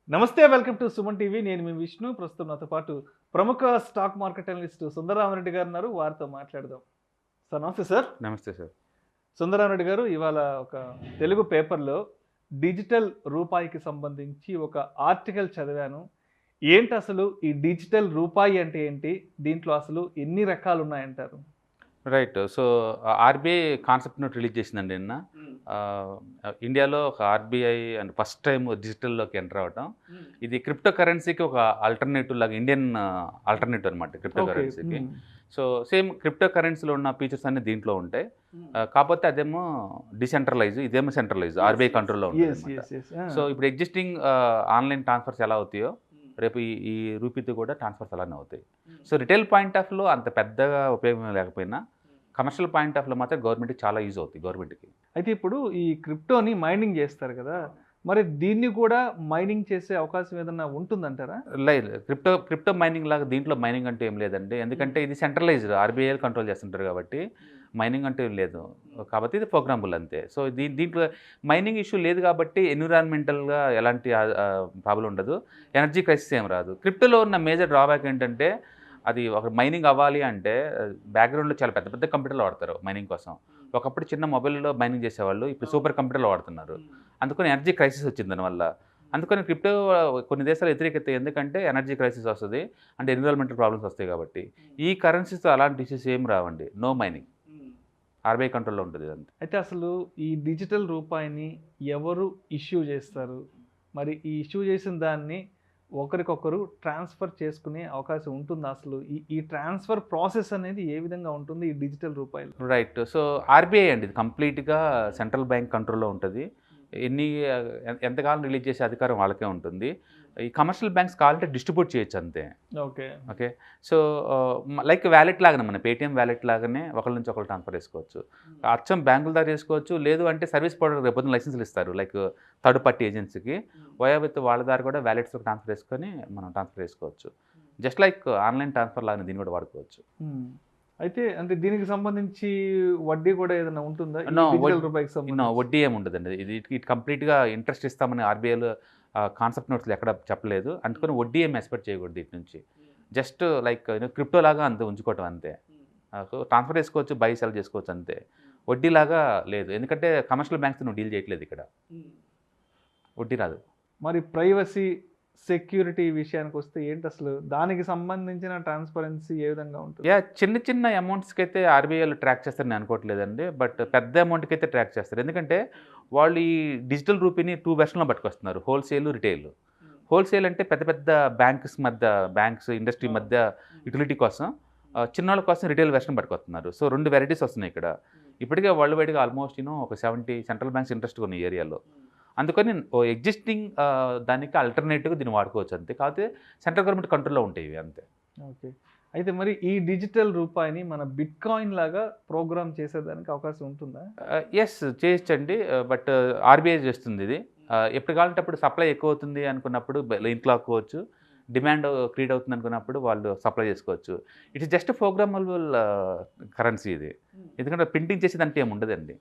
నమస్తే welcome to Suman TV. నేను మీ విష్ణు. ప్రస్తుతం నాతో పాటు ప్రముఖ స్టాక్ మార్కెట్ అనలిస్ట్ సుందరరామరెడ్డి గారు ఉన్నారు. వారితో మాట్లాడదాం. సార్ నమస్తే సార్. నమస్తే సార్. సుందరరామరెడ్డి గారు, ఇవాళ ఒక తెలుగు పేపర్లో డిజిటల్ రూపాయికి సంబంధించి ఒక ఆర్టికల్ చదివాను. ఏంటి అసలు ఈ డిజిటల్ రూపాయి అంటే ఏంటి? దీంట్లో అసలు ఎన్ని రకాలు ఉన్నాయంటారు? Right. So, RBI concept note release చేసిందండి నిన్న. ఇండియాలో ఒక ఆర్‌బీఐ అండ్ ఫస్ట్ టైమ్ డిజిటల్‌లోకి ఎంటర్ అవ్వటం. ఇది క్రిప్టో కరెన్సీకి ఒక ఆల్టర్‌నేటివ్ లాగా ఇండియన్ ఆల్టర్‌నేటివ్ అనమాట క్రిప్టో ఓకే. కరెన్సీకి. సో, సేమ్ క్రిప్టో కరెన్సీలో ఉన్న ఫీచర్స్ అన్నీ దీంట్లో ఉంటాయి. కాకపోతే అదేమో డిసెంట్రలైజ్, ఇదేమో సెంట్రలైజ్. ఆర్‌బీఐ కంట్రోల్‌లో ఉంటుందన్నమాట. సో, ఇప్పుడు ఎగ్జిస్టింగ్ ఆన్‌లైన్ ట్రాన్స్‌ఫర్స్ ఎలా అవుతాయో రేపు ఈ ఈ రూపీతో కూడా ట్రాన్స్‌ఫర్స్ అలానే అవుతాయి. సో, రిటైల్ పాయింట్ ఆఫ్ వ్యూలో అంత పెద్దగా ఉపయోగం లేకపోయినా కమర్షియల్ పాయింట్ ఆఫ్ వ్యూలో మాత్రం గవర్నమెంట్‌కి చాలా యూజ్ అవుతాయి గవర్నమెంట్‌కి. అయితే ఇప్పుడు ఈ క్రిప్టోని మైనింగ్ చేస్తారు కదా, మరి దీన్ని కూడా మైనింగ్ చేసే అవకాశం ఏదన్నా ఉంటుందంటారా? లేదు. క్రిప్టో మైనింగ్ లాగా దీంట్లో మైనింగ్ అంటే ఏం లేదండి. ఎందుకంటే ఇది సెంట్రలైజ్డ్, ఆర్‌బీఐ కంట్రోల్ చేస్తుంటారు కాబట్టి మైనింగ్ అంటే ఏం లేదు. కాబట్టి ఇది ప్రోగ్రామబుల్ అంతే. సో, దీంట్లో మైనింగ్ ఇష్యూ లేదు కాబట్టి ఎన్విరాన్మెంటల్‌గా ఎలాంటి ప్రాబ్లమ్ ఉండదు. ఎనర్జీ క్రైసిస్ ఏం రాదు. క్రిప్టోలో ఉన్న మేజర్ డ్రాబ్యాక్ ఏంటంటే అది ఒక మైనింగ్ అవ్వాలి అంటే బ్యాక్‌గ్రౌండ్‌లో చాలా పెద్ద పెద్ద కంప్యూటర్లు వాడతారు మైనింగ్ కోసం. ఒకప్పుడు చిన్న మొబైల్‌లో మైనింగ్ చేసేవాళ్ళు. ఇప్పుడు సూపర్ కంప్యూటర్లు వాడుతున్నారు. అందుకని ఎనర్జీ క్రైసిస్ వచ్చింది దానివల్ల. అందుకని క్రిప్టో కొన్ని దేశాలు వ్యతిరేకత, ఎందుకంటే ఎనర్జీ క్రైసిస్ వస్తది. అంటే ఎన్విరాన్మెంటల్ ప్రాబ్లమ్స్ వస్తాయి కాబట్టి. ఈ కరెన్సీస్‌తో అలాంటి ఇష్యూస్ ఏం రావండి. No mining. ఆర్‌బీఐ కంట్రోల్‌లో ఉంటుంది ఇదంతా. అయితే అసలు ఈ డిజిటల్ రూపాయిని ఎవరు ఇష్యూ చేస్తారు? మరి ఈ ఇష్యూ చేసిన దాన్ని ఒకరికొకరు ట్రాన్స్ఫర్ చేసుకునే అవకాశం ఉంటుందా అసలు? ఈ ఈ ట్రాన్స్ఫర్ ప్రాసెస్ అనేది ఏ విధంగా ఉంటుంది ఈ డిజిటల్ రూపాయిలో? రైట్. సో, ఆర్‌బీఐ అండి ఇది కంప్లీట్‌గా సెంట్రల్ బ్యాంక్ కంట్రోల్‌లో ఉంటది. ఎన్ని ఎంతకాలం రిలీజ్ చేసే అధికారం వాళ్ళకే ఉంటుంది. ఈ కమర్షియల్ బ్యాంక్స్ కావాలంటే డిస్ట్రిబ్యూట్ చేయొచ్చు అంతే. Okay. Okay. So, like wallet లాగానే, మన పేటీఎం వాలెట్ లాగానే ఒకళ్ళ నుంచి ఒకళ్ళు ట్రాన్స్ఫర్ చేసుకోవచ్చు. అచ్చం బ్యాంకుల ద్వారా చేసుకోవచ్చు. లేదు అంటే సర్వీస్ ప్రొవైడర్ రేపొద్దున లైసెన్సులు ఇస్తారు. లైక్ థర్డ్ పార్టీ ఏజెన్సీకి వయా విత్ వాళ్ళ ద్వారా కూడా వాలెట్స్‌లో ట్రాన్స్ఫర్ చేసుకొని మనం ట్రాన్స్ఫర్ చేసుకోవచ్చు. జస్ట్ లైక్ ఆన్‌లైన్ ట్రాన్స్ఫర్ లాగానే దీన్ని కూడా వాడుకోవచ్చు. హ్మ్. అయితే అంటే దీనికి సంబంధించి వడ్డీ కూడా ఏదైనా ఉంటుందా? ఈ నో. డిజిటల్ రూపాయికి నో, సంబంధించి? వడ్డీ ఏమి ఉండదండి. ఇది కంప్లీట్‌గా ఇంట్రెస్ట్ ఇస్తామని ఆర్‌బీఐలో కాన్సెప్ట్ నోట్స్‌లో ఎక్కడ చెప్పలేదు. అందుకని వడ్డీ ఏమి ఎక్స్‌పెక్ట్ చేయకూడదు దీని నుంచి. జస్ట్ లైక్ క్రిప్టో లాగా అంతే ఉంచుకోవటం అంతే. సో, ట్రాన్స్ఫర్ చేసుకోవచ్చు, బై సెల్ చేసుకోవచ్చు అంతే. వడ్డీలాగా లేదు. ఎందుకంటే కమర్షియల్ బ్యాంక్స్‌తో నువ్వు డీల్ చేయట్లేదు ఇక్కడ. వడ్డీ రాదు. మరి ప్రైవసీ, సెక్యూరిటీ విషయానికొస్తే ఏంటసలు? దానికి సంబంధించిన ట్రాన్స్‌పరెన్సీ ఏ విధంగా ఉంటుంది? చిన్న చిన్న అమౌంట్స్‌కైతే ఆర్‌బీఐలో ట్రాక్ చేస్తారని నేను అనుకోవట్లేదండి. బట్ పెద్ద అమౌంట్‌కైతే ట్రాక్ చేస్తారు. ఎందుకంటే వాళ్ళు ఈ డిజిటల్ రూపీని 2 వెర్షన్‌లో పట్టుకొస్తున్నారు. Wholesale, retail. హోల్‌సేల్ అంటే పెద్ద పెద్ద బ్యాంక్స్, ఇండస్ట్రీ మధ్య యుటిలిటీ కోసం. చిన్నోళ్ళ కోసం రిటైల్ వెర్షన్ పట్టుకొస్తున్నారు. సో, 2 వెరైటీస్ వస్తున్నాయి ఇక్కడ. ఇప్పటికే వరల్డ్ వైడ్‌గా ఆల్మోస్ట్ ఒక 70 సెంట్రల్ బ్యాంక్స్ ఇంట్రెస్ట్‌గా ఉన్నాయి ఈ ఏరియాలో. అందుకని ఎగ్జిస్టింగ్ దానికి ఆల్టర్‌నేటివ్‌గా దీన్ని వాడుకోవచ్చు అంతే. కాకపోతే సెంట్రల్ గవర్నమెంట్ కంట్రోల్‌లో ఉంటాయి ఇవి అంతే. ఓకే. అయితే మరి ఈ డిజిటల్ రూపాయిని మన బిట్‌కాయిన్ లాగా ప్రోగ్రామ్ చేసేదానికి అవకాశం ఉంటుందా? యెస్, చేయొచ్చండి. బట్ ఆర్‌బీఐ చేస్తుంది ఇది. ఎప్పుడు కావాలంటే అప్పుడు సప్లై ఎక్కువ అవుతుంది అనుకున్నప్పుడు ఇంట్లో ఆపుకోవచ్చు. డిమాండ్ క్రియేట్ అవుతుంది అనుకున్నప్పుడు వాళ్ళు సప్లై చేసుకోవచ్చు. It is just programmable currency ఇది. ఎందుకంటే ప్రింటింగ్ చేసేదంటే ఏమి ఉండదండి.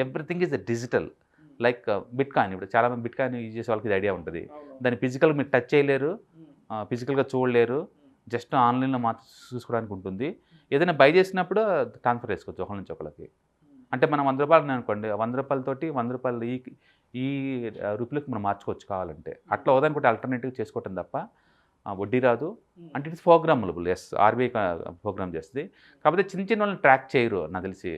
Everything is digital. Like bitcoin. ఇప్పుడు చాలామంది బిట్‌కాయిన్ యూజ్ చేసే వాళ్ళకి ఇది ఐడియా ఉంటుంది. దాన్ని ఫిజికల్‌గా మీరు టచ్ చేయలేరు. ఫిజికల్‌గా చూడలేరు. జస్ట్ ఆన్‌లైన్‌లో మాత్రం చూసుకోవడానికి ఉంటుంది. ఏదైనా బై చేసినప్పుడు ట్రాన్స్‌ఫర్ చేసుకోవచ్చు ఒకళ్ళ నుంచి ఒకళ్ళకి. అంటే మనం రూ. 100 అనుకోండి. రూ. 100 తోటి రూ. 100 ఈ రూపీలోకి మనం మార్చుకోవచ్చు కావాలంటే. అట్లా ఒకదానికొకటి ఆల్టర్‌నేటివ్ చేసుకోవటం తప్ప వడ్డీ రాదు. అంటే it's programmable. Yes, RBI program చేస్తది. కాకపోతే చిన్న చిన్న వాళ్ళని ట్రాక్ చేయరు నాకు తెలిసి.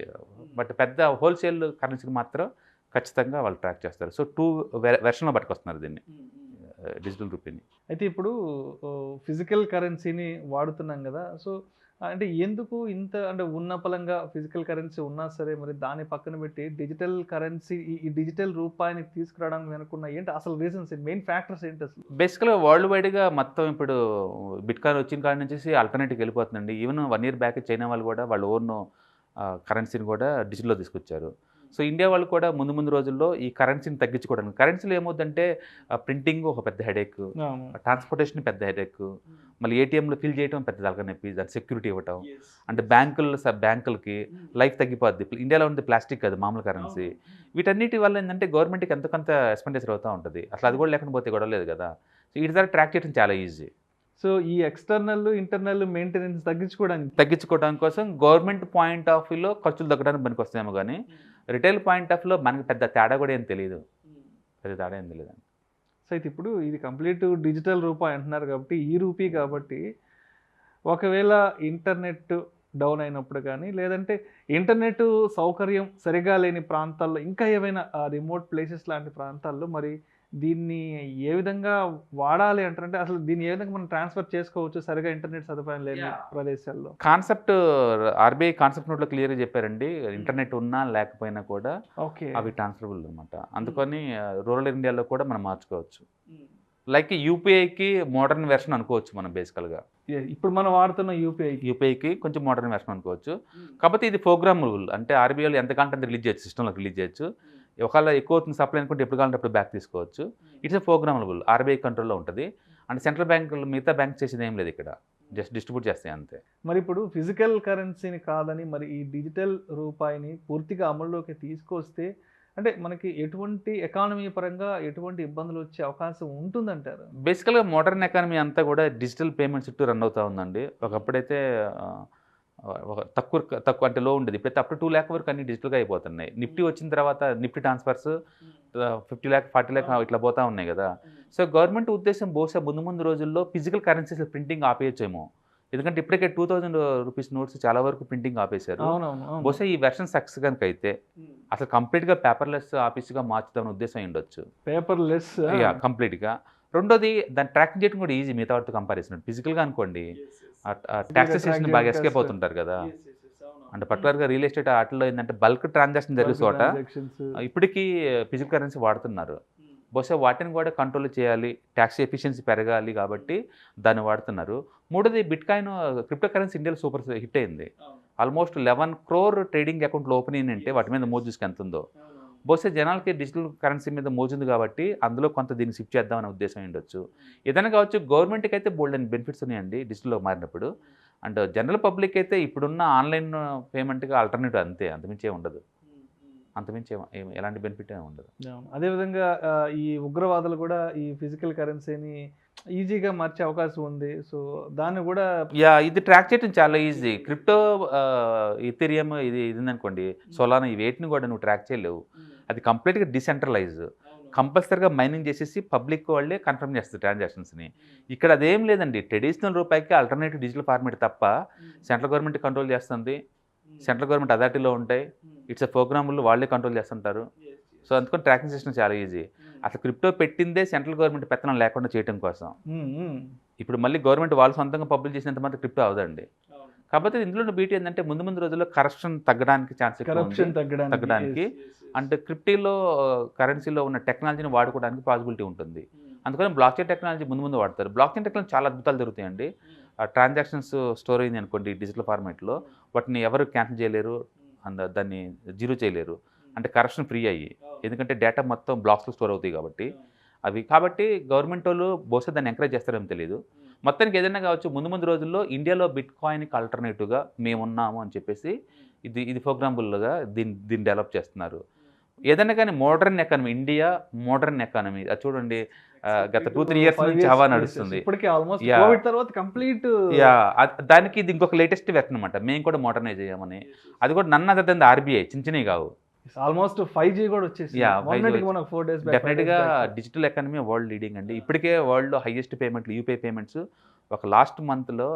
బట్ పెద్ద హోల్‌సేల్ కరెన్సీకి మాత్రం ఖచ్చితంగా వాళ్ళు ట్రాక్ చేస్తారు. సో, 2 వెర్షన్‌లో పట్టుకొస్తున్నారు దీన్ని, డిజిటల్ రూపీని. అయితే ఇప్పుడు ఫిజికల్ కరెన్సీని వాడుతున్నాం గదా! సో, అంటే ఎందుకు ఇంత అంటే ఉన్న పలంగా ఫిజికల్ కరెన్సీ ఉన్నా సరే, మరి దాన్ని పక్కన పెట్టి డిజిటల్ కరెన్సీ ఈ డిజిటల్ రూపాయిని తీసుకురావడానికి వెనుకున్న ఏంటి అసలు రీజన్స్ ఏంటి? మెయిన్ ఫ్యాక్టర్స్ ఏంటసలు? బేసికల్‌గా వరల్డ్ వైడ్‌గా మొత్తం ఇప్పుడు బిట్‌కాయిన్ వచ్చిన కాడి నుంచేసి ఆల్టర్‌నేటివ్‌కి వెళ్ళిపోతుందండి. ఈవెన్ 1 ఇయర్ బ్యాక్ చైనా వాళ్ళు కూడా వాళ్ళ ఓన్ కరెన్సీని కూడా డిజిటల్‌లో తీసుకొచ్చారు. సో ఇండియా వాళ్ళు కూడా ముందు రోజుల్లో ఈ కరెన్సీని తగ్గించుకోవడానికి, కరెన్సీలో ఏమవుతుందంటే ప్రింటింగ్ ఒక పెద్ద హెడేక్, ట్రాన్స్పోర్టేషన్ పెద్ద హెడేక్, మళ్ళీ ఏటీఎంలో ఫిల్ చేయడం పెద్ద తలకాయ, దాని సెక్యూరిటీ ఇవ్వటం, అంటే బ్యాంకులకి లైఫ్ తగ్గిపోద్ది. ఇండియాలో ఉంది ప్లాస్టిక్ కాదు, మామూలు కరెన్సీ. వీటన్నిటి వల్ల ఏంటంటే గవర్నమెంట్కి ఎంతకంత ఎక్స్పెండిచర్ అవుతూ ఉంటుంది. అసలు అది కూడా లేకుండా పోతే గొడవ లేదు కదా. సో వీటి ద్వారా ట్రాక్ చేయడం చాలా ఈజీ. సో ఈ ఎక్స్టర్నల్ ఇంటర్నల్ మెయింటెనెన్స్ తగ్గించుకోవడం కోసం గవర్నమెంట్ పాయింట్ ఆఫ్ వ్యూలో ఖర్చులు తగ్గడానికి పనికి వస్తాయేమో, కానీ రిటైల్ పాయింట్ ఆఫ్ వ్యూలో మనకి పెద్ద తేడా కూడా ఏం తెలియదు. సో అయితే ఇప్పుడు ఇది కంప్లీట్ డిజిటల్ రూపాయి అంటున్నారు కాబట్టి, ఈ రూపీ కాబట్టి, ఒకవేళ ఇంటర్నెట్ డౌన్ అయినప్పుడు కానీ, లేదంటే ఇంటర్నెట్ సౌకర్యం సరిగా లేని ప్రాంతాల్లో, ఇంకా ఏవైనా రిమోట్ ప్లేసెస్ లాంటి ప్రాంతాల్లో మరి దీన్ని ఏ విధంగా వాడాలి అంటారంటే, అసలు దీన్ని ఏ విధంగా మనం ట్రాన్స్ఫర్ చేసుకోవచ్చు సరిగా ఇంటర్నెట్ సదుపాయం లేని ప్రదేశాల్లో? కాన్సెప్ట్ ఆర్బీఐ కాన్సెప్ట్ నోట్లో క్లియర్గా చెప్పారండి. ఇంటర్నెట్ ఉన్నా లేకపోయినా కూడా అవి ట్రాన్స్ఫరబుల్ అనమాట. అందుకని రూరల్ ఇండియాలో కూడా మనం మార్చుకోవచ్చు. లైక్ యూపీఐకి మోడర్న్ వెర్షన్ అనుకోవచ్చు మనం బేసికల్గా. ఇప్పుడు మనం వాడుతున్న యూపీఐకి కొంచెం మోడర్న్ వెర్షన్ అనుకోవచ్చు. కాకపోతే ఇది ప్రోగ్రామబుల్, అంటే ఆర్బీఐలో ఎంత కావాలంటే రిలీజ్ చేయొచ్చు, సిస్టంలోకి రిలీజ్ చేయొచ్చు. ఒకవేళ ఎక్కువ అవుతుంది సప్లై అనుకుంటే ఎప్పుడు కావాలంటే అప్పుడు బ్యాక్ తీసుకోవచ్చు. ఇట్స్ ప్రోగ్రామబుల్, ఆర్బీఐ కంట్రోల్లో ఉంటుంది. అంటే సెంట్రల్ బ్యాంకులు మిగతా బ్యాంక్ చేసేది ఏం లేదు, ఇక్కడ జస్ట్ డిస్ట్రిబ్యూట్ చేస్తాయి అంతే. మరి ఇప్పుడు ఫిజికల్ కరెన్సీని కాదని మరి ఈ డిజిటల్ రూపాయిని పూర్తిగా అమల్లోకి తీసుకొస్తే అంటే మనకి ఎటువంటి ఎకానమీ పరంగా ఎటువంటి ఇబ్బందులు వచ్చే అవకాశం ఉంటుందంటారు? బేసికల్గా మోడర్న్ ఎకానమీ అంతా కూడా డిజిటల్ పేమెంట్స్ చుట్టూ రన్ అవుతూ ఉందండి. ఒకప్పుడైతే తక్కువ అంటే లో ఉండేది, ఇప్పుడైతే అప్ టు 2 lakh వరకు అన్ని డిజిటల్గా అయిపోతున్నాయి. నిఫ్టీ వచ్చిన తర్వాత నిఫ్టీ ట్రాన్స్ఫర్స్ 50 lakh 40 lakh ఇట్లా పోతూ ఉన్నాయి కదా. సో గవర్నమెంట్ ఉద్దేశం బహుశా ముందు రోజుల్లో ఫిజికల్ కరెన్సీస్ ప్రింటింగ్ ఆపేయచ్చేమో, ఎందుకంటే ఇప్పటికే 2000 రూపీస్ నోట్స్ చాలా వరకు ప్రింటింగ్ ఆపేశారు. బహుశా ఈ వెర్షన్ సక్సెస్ కనుక అయితే అసలు కంప్లీట్గా పేపర్లెస్ ఆఫీస్గా మార్చుదామని ఉద్దేశం ఉండొచ్చు. పేపర్లెస్ కంప్లీట్గా. రెండోది దాన్ని ట్రాకింగ్ చేయడం కూడా ఈజీ మిగతా వాటితో కంపారిజన్. ఫిజికల్గా అనుకోండి ట్యాక్సేషన్ బాగా ఎస్కేప్ అవుతుంటారు కదా. అంటే పర్టికులర్గా రియల్ ఎస్టేట్ వాటిలో ఏంటంటే బల్క్ ట్రాన్సాక్షన్ జరిగే చోట ఇప్పటికీ ఫిజికల్ కరెన్సీ వాడుతున్నారు. బహుశా వాటిని కూడా కంట్రోల్ చేయాలి, ట్యాక్స్ ఎఫిషియన్సీ పెరగాలి కాబట్టి దాన్ని వాడుతున్నారు. మూడోది బిట్ కాయిన్, క్రిప్టో కరెన్సీ ఇండియాలో సూపర్ హిట్ అయింది. ఆల్మోస్ట్ 11 crore ట్రేడింగ్ అకౌంట్లు ఓపెన్ అయ్యిందంటే వాటి మీద మోజు చూసుకు ఎంత ఉందో. బహుశా జనాలకి డిజిటల్ కరెన్సీ మీద మోజుంది కాబట్టి అందులో కొంత దీన్ని షిఫ్ట్ చేద్దామనే ఉద్దేశం ఉండొచ్చు. ఏదైనా కావచ్చు. గవర్నమెంట్కి అయితే బోల్డ్ అని బెనిఫిట్స్ ఉన్నాయండి డిజిటల్లో మారినప్పుడు. అండ్ జనరల్ పబ్లిక్ అయితే ఇప్పుడున్న ఆన్లైన్ పేమెంట్గా ఆల్టర్నేటివ్ అంతే, అంతమించే ఉండదు. అంతమించి ఎలాంటి బెనిఫిట్ ఏమి ఉండదు. అదేవిధంగా ఈ ఉగ్రవాదులు కూడా ఈ ఫిజికల్ కరెన్సీని ఈజీగా మార్చే అవకాశం ఉంది. సో దాన్ని కూడా ఇది ట్రాక్ చేయడం చాలా ఈజీ. క్రిప్టో, ఇథీరియం ఇది ఉందనుకోండి, సోలానా, ఈ వేటిని కూడా నువ్వు ట్రాక్ చేయలేవు. అది కంప్లీట్గా డిసెంట్రలైజ్. కంపల్సరీగా మైనింగ్ చేసేసి పబ్లిక్ వాళ్ళే కన్ఫర్మ్ చేస్తారు ట్రాన్సాక్షన్స్ని. ఇక్కడ అదేం లేదండి. ట్రెడిషనల్ రూపాయికి ఆల్టర్నేటివ్ డిజిటల్ ఫార్మేట్ తప్ప సెంట్రల్ గవర్నమెంట్ కంట్రోల్ చేస్తుంది. సెంట్రల్ గవర్నమెంట్ అథారిటీలో ఉంటాయి. ఇట్స్ ప్రోగ్రాములు వాళ్ళే కంట్రోల్ చేస్తుంటారు. సో అందుకని ట్రాకింగ్ సిస్టమ్ చాలా ఈజీ. అసలు క్రిప్టో పెట్టిందే సెంట్రల్ గవర్నమెంట్ పెత్తనం లేకుండా చేయడం కోసం. ఇప్పుడు మళ్ళీ గవర్నమెంట్ వాళ్ళు సొంతంగా పబ్లిష్ చేసినంత మాత్రం క్రిప్టో అవదండి. కాకపోతే ఇందులో బీటీ ఏంటంటే ముందు రోజుల్లో కరప్షన్ తగ్గడానికి ఛాన్స్ తగ్గడానికి, అంటే క్రిప్టోలో కరెన్సీలో ఉన్న టెక్నాలజీని వాడుకోవడానికి పాసిబిలిటీ ఉంటుంది. అందుకని బ్లాక్ చైన్ టెక్నాలజీ ముందు వాడతారు. బ్లాక్ చైన్ టెక్నాలజీ చాలా అద్భుతాలు జరుగుతాయండి. ట్రాన్సాక్షన్స్ స్టోర్ అయింది అనుకోండి డిజిటల్ ఫార్మేట్లో, వాటిని ఎవరు క్యాన్సిల్ చేయలేరు అండ్ దాన్ని జీరో చేయలేరు. అంటే కరప్షన్ ఫ్రీ అయ్యి, ఎందుకంటే డేటా మొత్తం బ్లాక్స్లో స్టోర్ అవుతాయి కాబట్టి అవి. కాబట్టి గవర్నమెంట్ వాళ్ళు బహుశా దాన్ని ఎంకరేజ్ చేస్తారేమో తెలియదు. మొత్తానికి ఏదైనా కావచ్చు. ముందు రోజుల్లో ఇండియాలో బిట్ కాయిన్కి ఆల్టర్నేటివ్గా మేమున్నాము అని చెప్పేసి ఇది ప్రోగ్రామబుల్గా దీన్ని డెవలప్ చేస్తున్నారు. ఏదైనా కానీ modern economy, India modern economy అది చూడండి. గత 2-3 years నుంచి హవా నడుస్తుంది. దానికి ఇది ఇంకొక లేటెస్ట్ వెర్షన్ అనమాట. మేము కూడా మోడర్నైజ్ అయ్యామని. అది కూడా నన్ను అదర్ దెన్ ఆర్బీఐ, చిన్నవి కావు. ఆల్మోస్ట్ 5G కూడా వచ్చేసి డెఫినెట్గా డిజిటల్ ఎకానమీ వరల్డ్ లీడింగ్ అండి. ఇప్పటికే వరల్డ్లో హైయెస్ట్ పేమెంట్లు యూపీఐ పేమెంట్స్. ఒక లాస్ట్ మంత్లో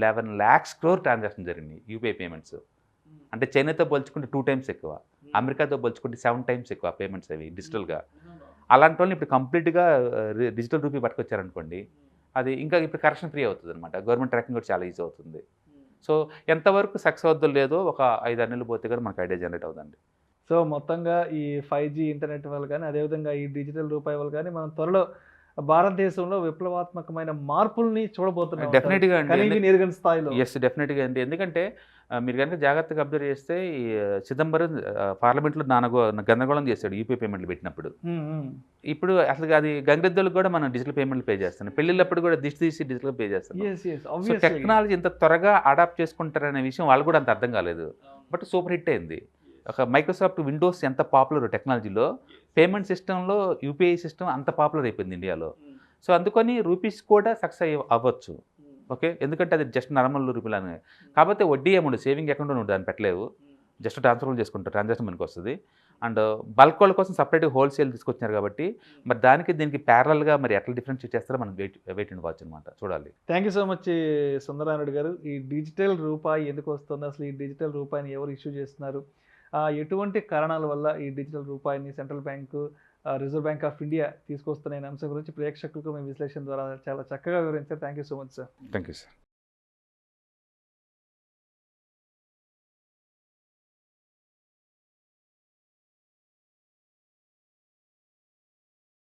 11 lakhs crore ట్రాన్సాక్షన్ జరిగింది యూపీఐ పేమెంట్స్. అంటే చైనాతో పోల్చుకుంటే 2 times ఎక్కువ, అమెరికాతో పోల్చుకుంటే 7 times ఎక్కువ పేమెంట్స్ అవి డిజిటల్గా. అలాంటి వాళ్ళని ఇప్పుడు కంప్లీట్గా డిజిటల్ రూపీ పట్టుకొచ్చారనుకోండి, అది ఇంకా ఇప్పుడు కరెక్షన్ ఫ్రీ అవుతుంది అనమాట. గవర్నమెంట్ ట్రాకింగ్ కూడా చాలా ఈజీ అవుతుంది. సో ఎంతవరకు సక్సెస్ అవుతుందో లేదో ఒక 5-6 నెలలు పోతే కానీ మనకు ఐడియా జనరేట్ అవుతుంది. సో మొత్తంగా ఈ 5G ఇంటర్నెట్ వల్ల కానీ, అదేవిధంగా ఈ డిజిటల్ రూపాయి వల్ల కానీ మనం త్వరలో భారతదేశంలో విప్లవాత్మకమైన మార్పుల్ని చూడబోతున్నాం డెఫినెట్గా అండి, స్థాయిలో. ఎస్ డెఫినెట్గా అండి. ఎందుకంటే మీరు కనుక జాగ్రత్తగా అబ్జర్వ్ చేస్తే ఈ చిదంబరం పార్లమెంట్లో గందరగోళం చేశాడు యూపీఐ పేమెంట్లు పెట్టినప్పుడు. ఇప్పుడు అసలు అది గంగిరెద్దులకు కూడా మనం డిజిటల్ పేమెంట్లు పే చేస్తున్నాం. పెళ్ళిళ్ళప్పుడు కూడా దిష్టి తీసి డిజిటల్ పే చేస్తున్నాం. సో టెక్నాలజీ ఇంత త్వరగా అడాప్ట్ చేసుకుంటారనే విషయం వాళ్ళు కూడా అంత అర్థం కాలేదు. బట్ సూపర్ హిట్ అయింది. ఒక మైక్రోసాఫ్ట్ విండోస్ ఎంత పాపులర్ టెక్నాలజీలో, పేమెంట్ సిస్టంలో యూపీఐ సిస్టమ్ అంత పాపులర్ అయిపోయింది ఇండియాలో. సో అందుకని రూపీస్ కూడా సక్సెస్ అవ్వచ్చు. ఓకే, ఎందుకంటే అది జస్ట్ నార్మల్ రూపీలానే. కాకపోతే వడ్డీ ఏముండదు, సేవింగ్ అకౌంట్ ఉండదు, దాన్ని పెట్టలేవు, జస్ట్ ట్రాన్స్ఫర్ చేసుకుంటారు, ట్రాన్సాక్షన్ మనకి వస్తుంది. అండ్ బల్క్ వాళ్ళ కోసం సపరేట్గా హోల్సేల్ తీసుకొచ్చినారు కాబట్టి మరి దీనికి ప్యారల్గా మరి ఎట్లా డిఫరెన్షియేట్ చేస్తారో మనం వెయిట్ అండ్ వాచ్ అనమాట, చూడాలి. Thank you so much Sundara Reddy గారు. ఈ డిజిటల్ రూపాయి ఎందుకు వస్తుంది, అసలు ఈ డిజిటల్ రూపాయిని ఎవరు ఇష్యూ చేస్తున్నారు, ఎటువంటి కారణాల వల్ల ఈ డిజిటల్ రూపాయిని central bank, reserve bank of India తీసుకొస్తున్న అంశం గురించి ప్రేక్షకులకు మీ విశ్లేషణ ద్వారా చాలా చక్కగా వివరించారు. Thank you so much sir. Thank you sir.